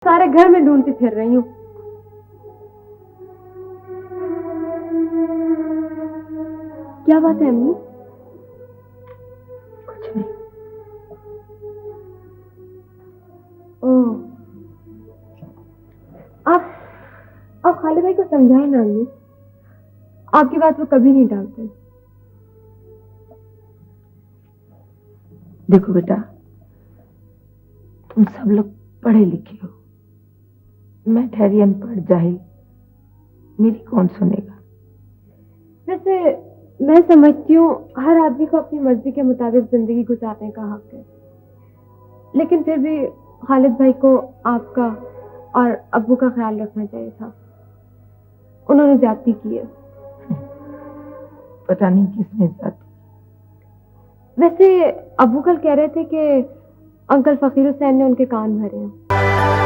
सारे घर में ढूंढती फिर रही हूँ। क्या बात है अम्मी? कुछ नहीं। ओह, आप खालिद भाई को समझाए ना अम्मी, आपकी बात वो कभी नहीं डालते। देखो बेटा, तुम सब लोग पढ़े लिखे हो, मैं ठहरी अनपढ़ जाहिल, मेरी कौन सुनेगा? वैसे मैं समझती हूँ हर आदमी को अपनी मर्जी के मुताबिक जिंदगी गुजारने का हक है, लेकिन फिर भी खालिद भाई को आपका और अब्बू का ख्याल रखना चाहिए था। उन्होंने ज्यादती की है। पता नहीं किसने ज्यादती। वैसे अब्बू कल कह रहे थे कि अंकल फकीर हुसैन ने उनके कान भरे हैं।